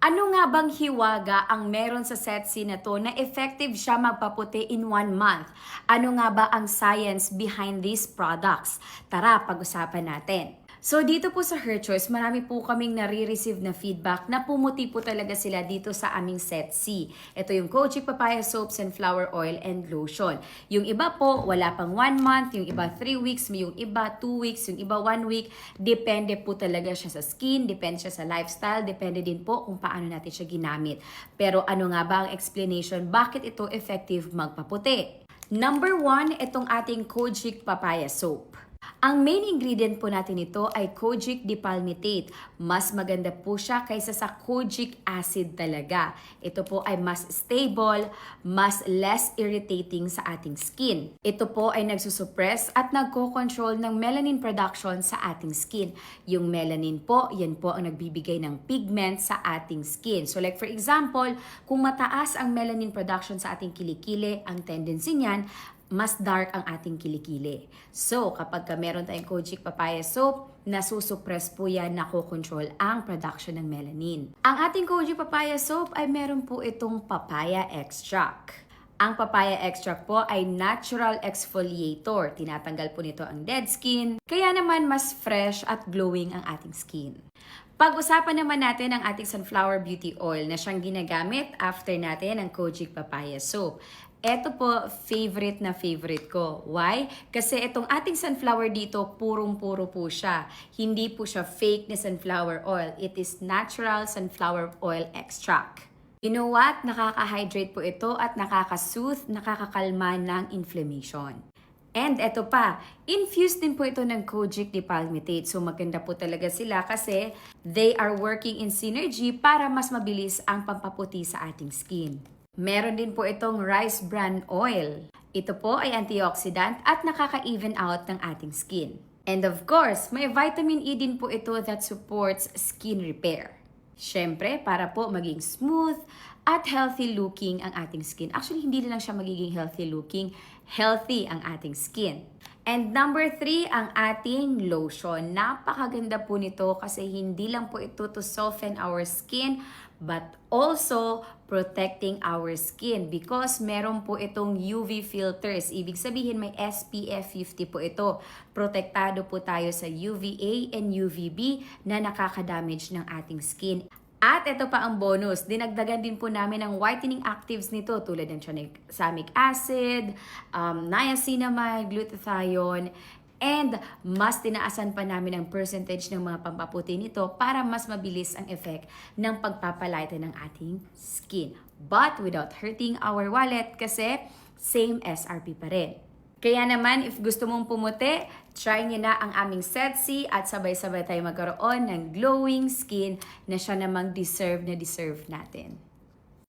Ano nga bang hiwaga ang meron sa Setsi na to na effective siya magpaputi in 1 month? Ano nga ba ang science behind these products? Tara, pag-usapan natin. So dito po sa Her Choice, marami po kaming nare-receive na feedback na pumuti po talaga sila dito sa aming Setsi. Ito yung Kojic Papaya Soap, Sunflower Oil, and Lotion. Yung iba po, wala pang 1 month, yung iba 3 weeks, yung iba 2 weeks, yung iba 1 week. Depende po talaga siya sa skin, depende siya sa lifestyle, depende din po kung paano natin siya ginamit. Pero ano nga ba ang explanation bakit ito effective magpaputi? Number 1, itong ating Kojic Papaya Soap. Ang main ingredient po natin ito ay kojic dipalmitate. Mas maganda po siya kaysa sa kojic acid talaga. Ito po ay mas stable, mas less irritating sa ating skin. Ito po ay nagsusuppress at nagko-control ng melanin production sa ating skin. Yung melanin po, yan po ang nagbibigay ng pigment sa ating skin. So like for example, kung mataas ang melanin production sa ating kilikili, ang tendency niyan, mas dark ang ating kilikili. So, kapag meron tayong Kojic Papaya Soap, nasusuppress po yan, nakokontrol ang production ng melanin. Ang ating Kojic Papaya Soap ay meron po itong papaya extract. Ang papaya extract po ay natural exfoliator. Tinatanggal po nito ang dead skin, kaya naman mas fresh at glowing ang ating skin. Pag-usapan naman natin ang ating Sunflower Beauty Oil na siyang ginagamit after natin ang Kojic Papaya Soap. Ito po, favorite na favorite ko. Why? Kasi itong ating sunflower dito, purong-puro po siya. Hindi po siya fake na sunflower oil. It is natural sunflower oil extract. You know what? Nakaka-hydrate po ito at nakaka-soothe, nakakakalma ng inflammation. And eto pa, infused din po ito ng kojic dipalmitate. So maganda po talaga sila kasi they are working in synergy para mas mabilis ang pampaputi sa ating skin. Meron din po itong rice bran oil. Ito po ay antioxidant at nakaka-even out ng ating skin. And of course, may vitamin E din po ito that supports skin repair. Siyempre, para po maging smooth at healthy looking ang ating skin. Actually, hindi lang siya magiging healthy looking, healthy ang ating skin. And number 3, ang ating lotion. Napakaganda po nito kasi hindi lang po ito to soften our skin, but also protecting our skin because meron po itong UV filters. Ibig sabihin may SPF 50 po ito. Protektado po tayo sa UVA and UVB na nakaka-damage ng ating skin. At ito pa ang bonus, dinagdagan din po namin ang whitening actives nito tulad ng tranexamic acid, niacinamide, glutathione, and mas tinaasan pa namin ang percentage ng mga pampaputi nito para mas mabilis ang effect ng pagpapalighten ng ating skin. But without hurting our wallet kasi same SRP pa rin. Kaya naman, if gusto mong pumuti, try nyo na ang aming Setsi at sabay-sabay tayo magkaroon ng glowing skin na siya namang deserve na deserve natin.